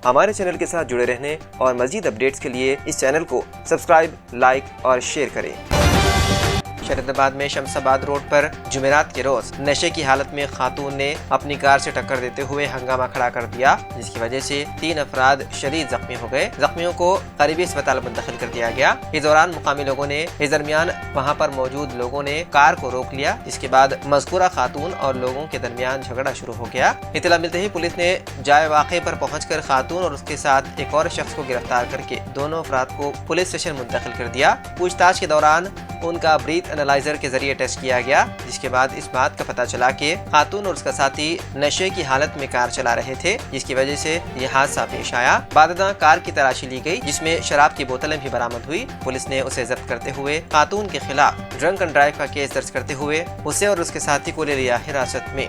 ہمارے چینل کے ساتھ جڑے رہنے اور مزید اپڈیٹس کے لیے اس چینل کو سبسکرائب، لائک اور شیئر کریں۔ شریعت آباد میں شمس آباد روڈ پر جمعرات کے روز نشے کی حالت میں خاتون نے اپنی کار سے ٹکر دیتے ہوئے ہنگامہ کھڑا کر دیا، جس کی وجہ سے 3 افراد شدید زخمی ہو گئے۔ زخمیوں کو قریبی اسپتال منتقل کر دیا گیا۔ اس دوران مقامی لوگوں نے اس درمیان وہاں پر موجود لوگوں نے کار کو روک لیا، جس کے بعد مذکورہ خاتون اور لوگوں کے درمیان جھگڑا شروع ہو گیا۔ اطلاع ملتے ہی پولیس نے جائے واقعے پر پہنچ کر خاتون اور اس کے ساتھ ایک اور شخص کو گرفتار کر کے دونوں افراد کو پولیس اسٹیشن منتقل کر دیا۔ پوچھ تاچھ کے دوران ان کا بریتھ انالائزر کے ذریعے ٹیسٹ کیا گیا، جس کے بعد اس بات کا پتہ چلا کہ خاتون اور اس کا ساتھی نشے کی حالت میں کار چلا رہے تھے، جس کی وجہ سے یہ حادثہ پیش آیا۔ بعد ازاں کار کی تلاشی لی گئی، جس میں شراب کی بوتلیں بھی برآمد ہوئی۔ پولیس نے اسے ضبط کرتے ہوئے خاتون کے خلاف ڈرنک اینڈ ڈرائیو کا کیس درج کرتے ہوئے اسے اور اس کے ساتھی کو لے لیا حراست میں۔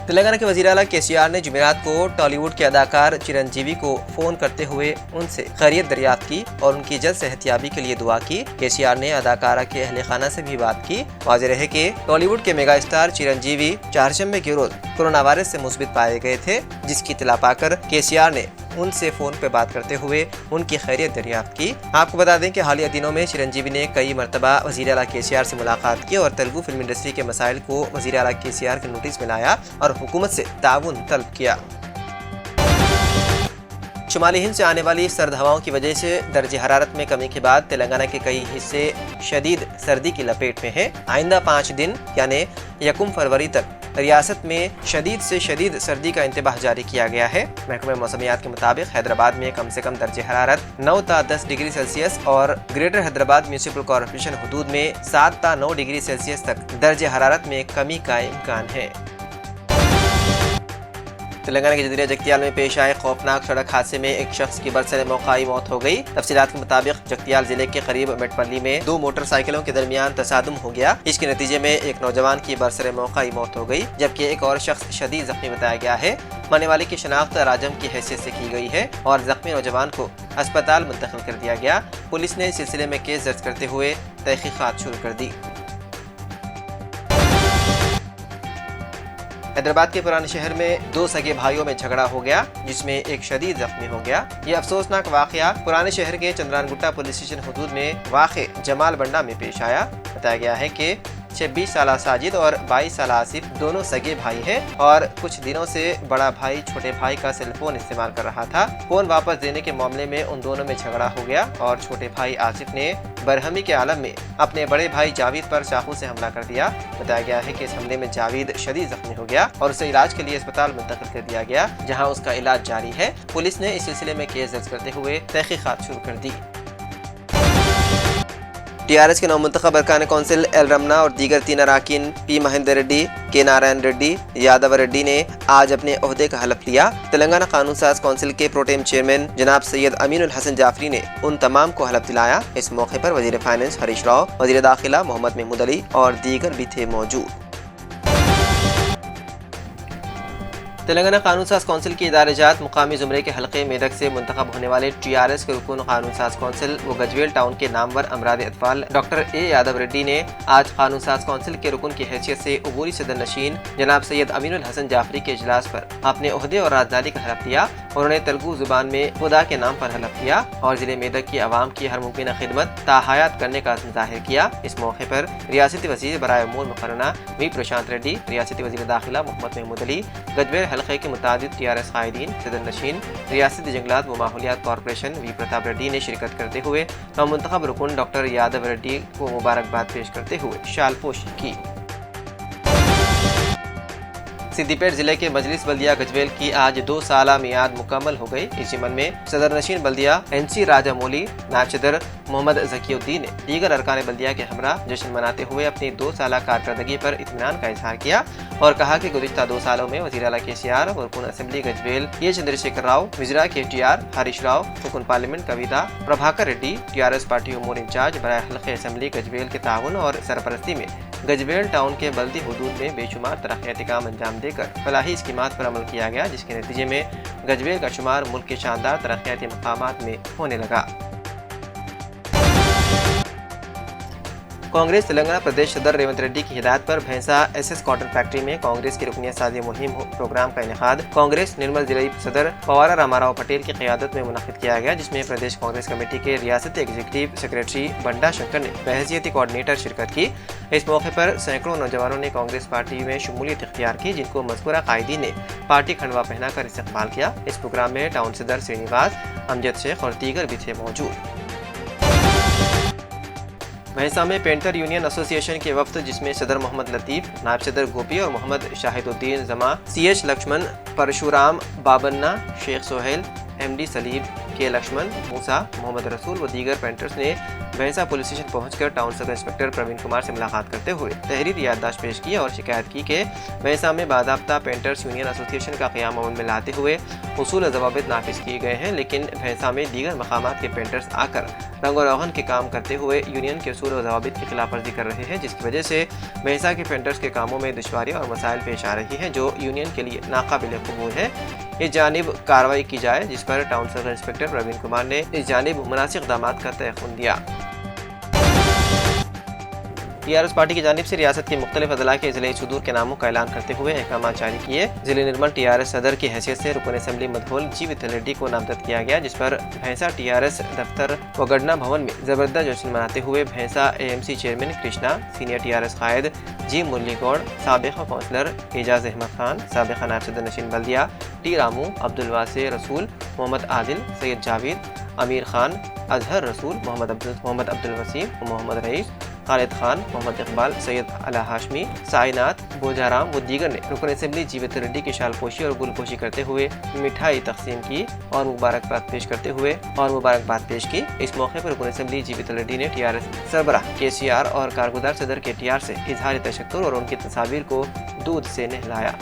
تلنگانہ کے وزیر اعلیٰ KCR نے جمعرات کو ٹالی ووڈ کے اداکار چرنجیوی کو فون کرتے ہوئے ان سے خیریت دریافت کی اور ان کی جلد صحتیابی کے لیے دعا کی۔ KCR نے اداکارہ کے اہل خانہ سے بھی بات کی۔ واضح رہے کہ ٹالی ووڈ کے میگا اسٹار چرنجیوی چہارشنبے کے روز کورونا وائرس سے مثبت پائے گئے تھے، جس کی اطلاع پا کر KCR نے ان سے فون پہ بات کرتے ہوئے ان کی خیریت دریافت کی۔ آپ کو بتا دیں کہ حالیہ دنوں میں چرنجیوی نے کئی مرتبہ وزیر اعلیٰ KCR سے ملاقات کی اور تیلگو فلم انڈسٹری کے مسائل کو وزیر اعلیٰ KCR کے نوٹس میں لایا اور حکومت سے تعاون طلب کیا۔ شمالی ہند سے آنے والی سرد ہواؤں کی وجہ سے درجہ حرارت میں کمی کے بعد تلنگانہ کے کئی حصے شدید سردی کی لپیٹ میں ہیں۔ آئندہ 5 دن یعنی 1 فروری تک ریاست میں شدید سے شدید سردی کا انتباہ جاری کیا گیا ہے۔ محکمہ موسمیات کے مطابق حیدرآباد میں کم سے کم درجہ حرارت 9 تا 10 ڈگری سیلسیس اور گریٹر حیدرآباد میونسپل کارپوریشن حدود میں 7 تا 9 ڈگری سیلسیس تک درجہ حرارت میں کمی کا امکان ہے۔ تلنگانہ کے جزیرہ جگتیال میں پیش آئے خوفناک سڑک حادثے میں ایک شخص کی برسر موقعی موت ہو گئی۔ تفصیلات کے مطابق جگتیال ضلع کے قریب میٹپلی میں 2 موٹر سائیکلوں کے درمیان تصادم ہو گیا، اس کے نتیجے میں ایک نوجوان کی برسر موقعی موت ہو گئی، جبکہ ایک اور شخص شدید زخمی بتایا گیا ہے۔ مرنے والے کی شناخت راجم کی حیثیت سے کی گئی ہے اور زخمی نوجوان کو اسپتال منتقل کر دیا گیا۔ پولیس نے اس سلسلے میں کیس درج کرتے ہوئے تحقیقات شروع کر دی۔ حیدرآباد کے پرانے شہر میں 2 سگے بھائیوں میں جھگڑا ہو گیا، جس میں ایک شدید زخمی ہو گیا۔ یہ افسوسناک واقعہ پرانے شہر کے چندران گٹا پولیس اسٹیشن حدود میں واقع جمال بنڈا میں پیش آیا۔ بتایا گیا ہے کہ 26 سالہ ساجد اور 22 سالہ آصف دونوں سگے بھائی ہیں اور کچھ دنوں سے بڑا بھائی چھوٹے بھائی کا سیل فون استعمال کر رہا تھا۔ فون واپس دینے کے معاملے میں ان دونوں میں جھگڑا ہو گیا اور چھوٹے بھائی آصف نے برہمی کے عالم میں اپنے بڑے بھائی جاوید پر چاقو سے حملہ کر دیا۔ بتایا گیا ہے کہ اس حملے میں جاوید شدید زخمی ہو گیا اور اسے علاج کے لیے اسپتال منتقل کر دیا گیا، جہاں اس کا علاج جاری ہے۔ پولیس نے اس سلسلے میں کیس درج کرتے ہوئے تحقیقات شروع کر دی۔ TRS کے نومنتخب ارکان کونسل ایل رمنا اور دیگر 3 اراکین پی مہندر ریڈی، کے نارائن ریڈی، یادو ریڈی نے آج اپنے عہدے کا حلف لیا۔ تلنگانہ قانون ساز کونسل کے پروٹیم چیئرمین جناب سید امین الحسن جعفری نے ان تمام کو حلف دلایا۔ اس موقع پر وزیر فائنانس ہریش راؤ، وزیر داخلہ محمد محمود علی اور دیگر بھی تھے موجود۔ تلنگانہ قانون ساز کونسل کی ادارہ جات مقامی زمرے کے حلقے میدک سے منتخب ہونے والے TRS کے رکن قانون ساز کونسل و گجویل ٹاؤن کے نامور امراض اطفال ڈاکٹر اے یادو ریڈی نے آج قانون ساز کونسل کے رکن کی حیثیت سے عبوری صدر نشین جناب سید امین الحسن جعفری کے اجلاس پر اپنے عہدے اور رازداری کا حلف لیا۔ انہوں نے تلگو زبان میں خدا کے نام پر حلف لیا اور ضلع میدک کی عوام کی ہر ممکنہ خدمت تا حیات کرنے کا عزم ظاہر کیا۔ اس موقع پر ریاستی وزیر برائے امور مقررہ وی پرشانت ریڈی، ریاستی وزیر داخلہ محمد محمود علی، گجویل حلقے کے متعدد TRS قائدین، صدر نشین، ریاستی جنگلات و ماحولیات کارپوریشن وی پرتاپ ریڈی نے شرکت کرتے ہوئے نومنتخب رکن ڈاکٹر یادو ریڈی کو مبارکباد پیش کرتے ہوئے شال پوشی کی۔ سدھی پیٹ ضلع کے مجلس بلدیہ گجویل کی آج 2 سالہ میعاد مکمل ہو گئی۔ اس ضمن میں صدر نشین بلدیہ NC راجہ مولی، نائب صدر محمد ذکی الدین نے دیگر ارکان بلدیہ کے ہمراہ جشن مناتے ہوئے اپنی 2 سالہ کارکردگی پر اطمینان کا اظہار کیا اور کہا کہ گزشتہ 2 سالوں میں وزیر اعلیٰ KCR اور رکن اسمبلی گجویل چندر شیکھر راؤ، وزراء KTR ہریش راؤ، رکن پارلیمنٹ کویتا پربھاکر ریڈی، TRS پارٹی امور انچارج برائے حلقے اسمبلی گجویل کے تعاون اور سرپرستی میں گجویل ٹاؤن کے بلدی حدود میں بے شمار ترقیاتی کام انجام دے کر فلاحی اسکیمات پر عمل کیا گیا، جس کے نتیجے میں گجویل کا شمار ملک کے شاندار ترقیاتی مقامات میں ہونے لگا۔ कांग्रेस तेलंगाना प्रदेश सदर रेवंत रेड्डी की हिदायत पर भैंसा एसएस कॉटन फैक्ट्री में कांग्रेस की रुकनियत साजी मुहिम प्रोग्राम का इनेकाद कांग्रेस निर्मल जिले सदर पवारा रामाराव पटेल की क़यादत में मुनक़िद किया गया, जिसमें प्रदेश कांग्रेस कमेटी के रियासती एग्जीक्यूटिव सेक्रेटरी बंडा शंकर ने बहैसियती कोऑर्डिनेटर शिरकत की। इस मौके पर सैकड़ों नौजवानों ने कांग्रेस पार्टी में शमूलियत इख्तियार की, जिनको मज़कूरा कायदीन ने पार्टी खंडवा पहनाकर इस्तकबाल किया। इस प्रोग्राम में टाउन सदर श्रीनिवास, अमजद शेख और दीगर भी थे मौजूद। भैंसा में पेंटर यूनियन एसोसिएशन के वफ्द, जिसमें सदर मोहम्मद लतीफ़, नायब सदर गोपी और मोहम्मद शाहिदुद्दीन जमा, सीएच लक्ष्मण, परशुराम, बाबन्ना, शेख सोहेल, एमडी सलीम, के लक्ष्मण, मूसा, मोहम्मद रसूल व दीगर पेंटर्स ने भैंसा पुलिस स्टेशन पहुंचकर town sub inspector Praveen Kumar से मुलाकात करते हुए तहरीरी याददाश्त पेश की और शिकायत की कि भैंसा में बाज़ाब्ता पेंटर्स यूनियन एसोसिएशन का क़याम अमल में लाते हुए उसूल ज़वाबित नाफिज किए गए हैं, लेकिन भैंसा में दीगर मकामात के पेंटर्स आकर रंग और रोगन के काम करते हुए यूनियन के उसूल और ज़वाबित की खिलाफ वर्जी कर रहे हैं, जिसकी वजह से भैंसा के पेंटर्स के कामों में दुश्वारियाँ और मसाइल पेश आ रही हैं जो यूनियन के लिए नाकाबिल कबूल है। इस जानिब कार्रवाई की जाए, जिस पर town sub inspector Praveen Kumar ने इस जानिब मुनासिब इक़दामात का तयक़ुन दिया। टीआरएस पार्टी की जानिब से रियासत के मुख्तलिफ अदला के ज़िले सुदूर के नामों का ऐलान करते हुए अहकाम जारी किए। ज़िले निर्मल टीआरएस सदर की हैसियत से रुकन असम्बली मधोल जी विठल रेड्डी को नामजद किया गया, जिस पर भैंसा टीआरएस दफ्तर वगड़ना भवन में ज़बरदस्त जश्न मनाते हुए Bhainsa AMC chairman Krishna, senior TRS कायद जी मुरली गौड़, साबिक़ काउंसलर एजाज अहमद खान, साबिक़ नायब सदर नशीन बल्दिया टी रामू, अब्दुल वासे रसूल, मोहम्मद आदिल, सैयद जावेद, अमीर खान, अजहर रसूल, मोहम्मद अब्दुल वसीम, मोहम्मद रईस, खालिद खान, मोहम्मद इकबाल, सैयद अला हाशमी, साइनात, बोजाराम व दीगर ने रुकन असम्बली जी विठल रेड्डी की शालपोशी और गुलपोशी करते हुए मिठाई तकसीम की और मुबारकबाद पेश की। इस मौके पर रुकन असम्बली जी विठल रेड्डी ने टीआरएस सरबराह केसीआर और कारगुजार सदर केटीआर से इजहार तशक्कुर और उनकी तस्वीर को दूध से नहलाया।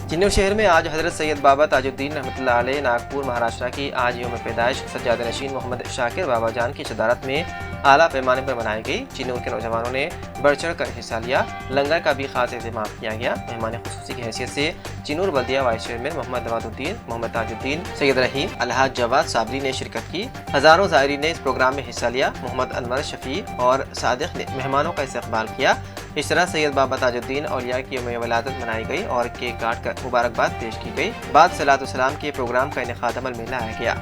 चिन्नौर शहर में आज हज़रत सैयद बाबा ताजुद्दीन रहमतुल्लाह अलैह नागपुर महाराष्ट्र की आज यौम पैदाइश सज्जाद नशीन मोहम्मद शाकिर बाबा जान की सदारत में आला पैमाने पर मनाई गई। चिन्नौर के नौजवानों ने बढ़ चढ़ कर हिस्सा लिया। लंगर का भी खास इंतजाम किया गया। मेहमान खुसूसी की हैसियत से चिन्नौर बल्दिया वाइस चेयरमैन मोहम्मद नवाजुद्दीन, मोहम्मद ताजुद्दीन, सैयद रहीम, अलहाज जवाद साबरी ने शिरकत की। हज़ारों ज़ायरीन ने इस प्रोग्राम में हिस्सा लिया। मोहम्मद अनवर शफी और सादिक ने मेहमानों का इस्तकबाल किया। इस तरह सैयद बाबा ताजुद्दीन औलिया की यौम वलादत मनाई गई और केक काट कर मुबारकबाद पेश की गई। बाद सलात व सलाम के प्रोग्राम का इनेकाद अमल में लाया गया।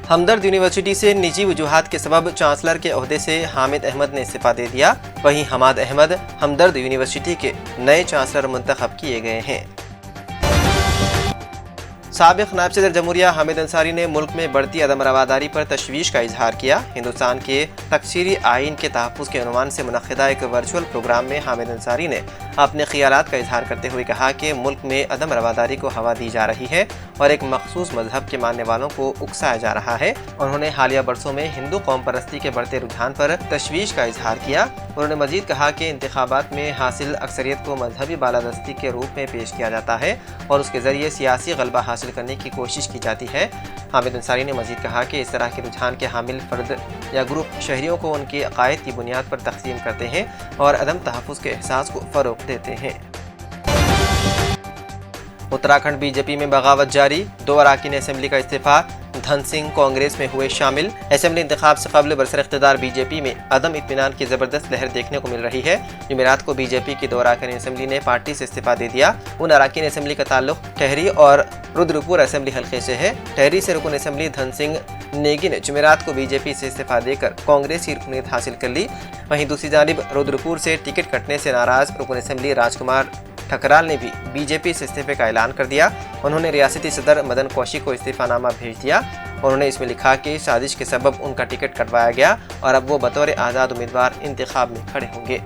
हमदर्द यूनिवर्सिटी से निजी वजूहात के सबब चांसलर के ओहदे से हामिद अहमद ने इस्तीफा दे दिया। वहीं हमाद अहमद हमदर्द यूनिवर्सिटी के नए चांसलर मुंतखब किए गए हैं। साबिक़ नायब सदर जमहूरिया हामिद अंसारी ने मुल्क में बढ़ती अदम रवादारी पर तशवीश का इजहार किया। हिंदुस्तान के तकसीरी आइन के तहफ़्फ़ुज़ के उन्वान से मुनक़्क़िदा एक वर्चुअल प्रोग्राम में हामिद अंसारी ने अपने ख़यालात का इजहार करते हुए कहा कि मुल्क में अदम रवादारी को हवा दी जा रही है और एक मखसूस मजहब के मानने वालों को उकसाया जा रहा है। उन्होंने हालिया बरसों में हिंदू कौम परस्ती के बढ़ते रुझान पर तशवीश का इजहार किया। उन्होंने मजीद कहा कि इंतखाबात में हासिल अक्सरियत को मजहबी बालादस्ती के रूप में पेश किया जाता है और उसके ज़रिए सियासी गलबा हासिल करने की कोशिश की जाती है। हामिद अंसारी ने मजीद कहा कि इस तरह के रुझान के हामिल फर्द या ग्रुप शहरियों को उनके अकायद की बुनियाद पर तकसीम करते हैं और अदम तहफ़्फ़ुज़ के एहसास को फ़रोग़ देते हैं। उत्तराखंड बीजेपी में बगावत जारी, 2 अरकान असेंबली का इस्तीफा, धन सिंह कांग्रेस में हुए शामिल। असेंबली इंतखाब से कबल बरसर इख्तिदार बीजेपी में अदम इत्मीनान की ज़बरदस्त लहर देखने को मिल रही है। जुमेरात को बीजेपी की 2 अरकान असेंबली ने पार्टी से इस्तीफा दे दिया। उन अरकान असेंबली का ताल्लुक टहरी और रुद्रपुर असेंबली हल्के से है। टहरी से रुकन असेंबली धन सिंह नेगी ने जुमेरात को बीजेपी से इस्तीफा देकर कांग्रेस की रुकनीत हासिल कर ली। वहीं दूसरी जानिब रुद्रपुर से टिकट कटने से नाराज रुकन असेंबली राजकुमार ठकराल ने भी बीजेपी से इस्तीफे का ऐलान कर दिया। उन्होंने रियासती सदर मदन कौशिक को इस्तीफानामा भेज दिया। उन्होंने इसमें लिखा कि साजिश के सबब उनका टिकट कटवाया गया और अब वो बतौर आज़ाद उम्मीदवार इंतखाब में खड़े होंगे।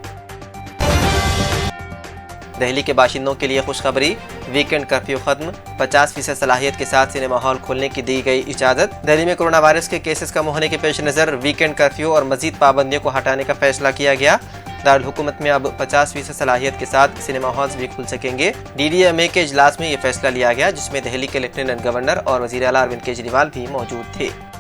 दिल्ली के बाशिंदों के लिए खुशखबरी, वीकेंड कर्फ्यू खत्म, 50% सलाहियत के साथ सिनेमा हॉल खोलने की दी गई इजाज़त। दिल्ली में कोरोना वायरस के केसेस कम होने के पेश नज़र वीकेंड कर्फ्यू और मजीद पाबंदियों को हटाने का फैसला किया गया। दारुल हुकूमत में अब 50% सलाहियत के साथ सिनेमा हॉल्स भी खुल सकेंगे। DDMA के इजलास में ये फैसला लिया गया, जिसमें दिल्ली के लेफ्टिनेंट गवर्नर और वज़ीर आला अरविंद केजरीवाल भी मौजूद थे।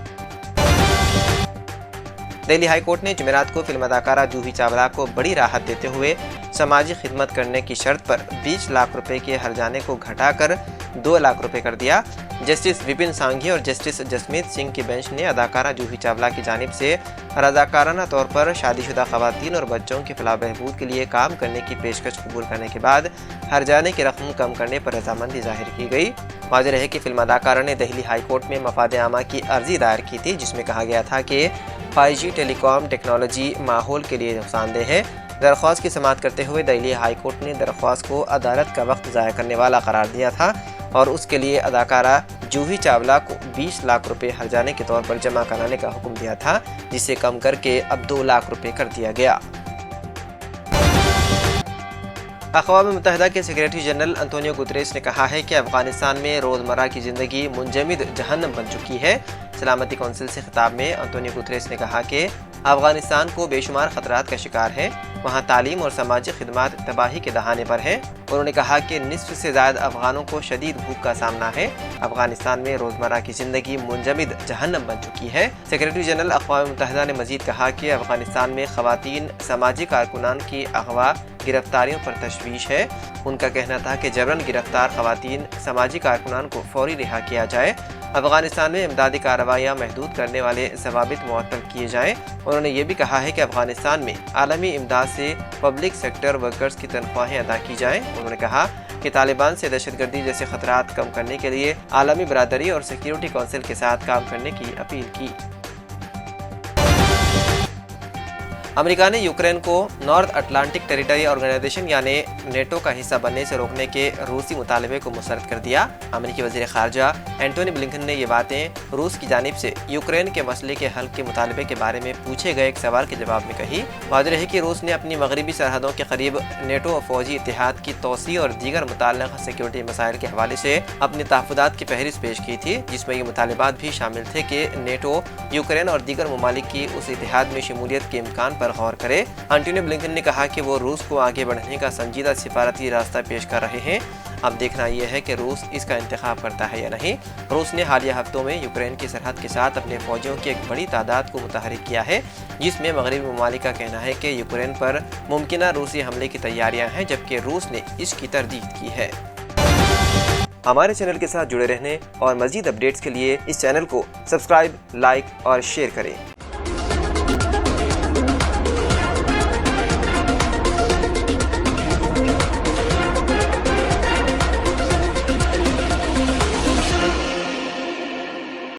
दिल्ली हाई कोर्ट ने जुमेरात को फिल्म अदाकारा जूही चावला को बड़ी राहत देते हुए समाजी खिदमत करने की शर्त पर 20 लाख रुपए के हर्जाने को घटाकर 2 लाख रुपए कर दिया। जस्टिस विपिन सांघी और जस्टिस जसमीत सिंह की बेंच ने अदाकारा जूही चावला की जानिब से रजाकाराना तौर पर शादीशुदा खवातीन और बच्चों की फलाह बहबूद के लिए काम करने की पेशकश कबूल करने के बाद हर्जाने की रकम कम करने पर रजामंदी जाहिर की गई। वाज़ेह है कि फिल्म अदाकारा ने दिल्ली हाई कोर्ट में मफाद आमा की अर्जी दायर की थी, जिसमें कहा गया था कि 5G टेलीकॉम टेक्नोलॉजी माहौल के लिए नुकसानदेह है। दरख्वास्त की समाअत करते हुए दिल्ली हाई कोर्ट ने दरख्वास्त को अदालत का वक्त ज़ाया करने वाला करार दिया था और उसके लिए अदाकारा जूही चावला को 20 लाख रुपए हर्जाने के तौर पर जमा कराने का हुक्म दिया था, जिसे कम करके अब 2 लाख रुपए कर दिया गया। अक़वाम मुत्तहिदा के सेक्रेटरी जनरल अंतोनियो गुतरेस ने कहा है कि अफगानिस्तान में रोज़मर्रा की ज़िंदगी मुंजमिद जहन्नम बन चुकी है। सलामती कौंसिल से खिताब में अंतोनियो गुतरेस ने कहा कि अफगानिस्तान को बेशुमार खतरात का शिकार है, वहाँ तालीम और समाजी खिदमात तबाही के दहाने पर हैं। उन्होंने कहा कि निस्फ से ज़्यादा अफगानों को शदीद भूख का सामना है। अफगानिस्तान में रोज़मर्रा की ज़िंदगी मुंजमिद जहन्नम बन चुकी है। सेक्रेटरी जनरल अक़वाम मुत्तहिदा ने मज़ीद कहा कि अफगानिस्तान में ख़वातीन समाजी कारकुनान की अगवा गिरफ्तारियों पर तशवीश है। उनका कहना था कि जबरन गिरफ्तार ख़वातीन समाजी कारकुनान को फौरी रिहा किया जाए। अफगानिस्तान में इमदादी कार्रवाइयाँ महदूद करने वाले ज़वाबित मुअत्तल किए जाएँ। उन्होंने ये भी कहा है कि अफगानिस्तान में आलमी इमदाद से पब्लिक सेक्टर वर्कर्स की तनख्वाहें अदा की जाएँ। उन्होंने कहा कि तालिबान से दहशतगर्दी जैसे खतरात कम करने के लिए आलमी बरादरी और सिक्योरिटी कौंसिल के साथ काम करने की अपील की। अमेरिका ने यूक्रेन को नॉर्थ अटलांटिक टेरिटरी ऑर्गेनाइजेशन यानी नेटो का हिस्सा बनने से रोकने के रूसी मुतालबे को मुस्तरद कर दिया। अमेरिकी वज़ीर ख़ारजा एंटोनी ब्लिंकन ने ये बातें रूस की जानिब से यूक्रेन के मसले के हल के मुतालबे के बारे में पूछे गए एक सवाल के जवाब में कही। वाज़ेह है कि रूस ने अपनी मगरबी सरहदों के करीब नेटो और फौजी इत्तेहाद की तोसी और दीगर मुतल्लिक़ सिक्योरिटी मसाइल के हवाले से अपने तहफ़्फ़ुज़ात की फहरिस्त पेश की थी, जिसमें ये मुतालबात भी शामिल थे कि नेटो यूक्रेन और दीगर ममालिक की उस इत्तेहाद में शमूलियत के इम्कान पर गौर करे। एंटोनी ब्लिंकन ने कहा कि वो रूस को आगे बढ़ने का संजीदा सिफारती रास्ता पेश कर रहे हैं। अब देखना यह है कि रूस इसका इंतखाब करता है या नहीं। रूस ने हालिया हफ्तों में यूक्रेन की सरहद के साथ अपने फौजियों की एक बड़ी तादाद को मुतहरिक किया है, जिसमें मगरबी ममालिक का कहना है कि यूक्रेन पर मुमकिन रूसी हमले की तैयारियां हैं, जबकि रूस ने इसकी तरदीद की है। हमारे चैनल के साथ जुड़े रहने और मज़ीद अपडेट्स के लिए इस चैनल को सब्सक्राइब, लाइक और शेयर करें।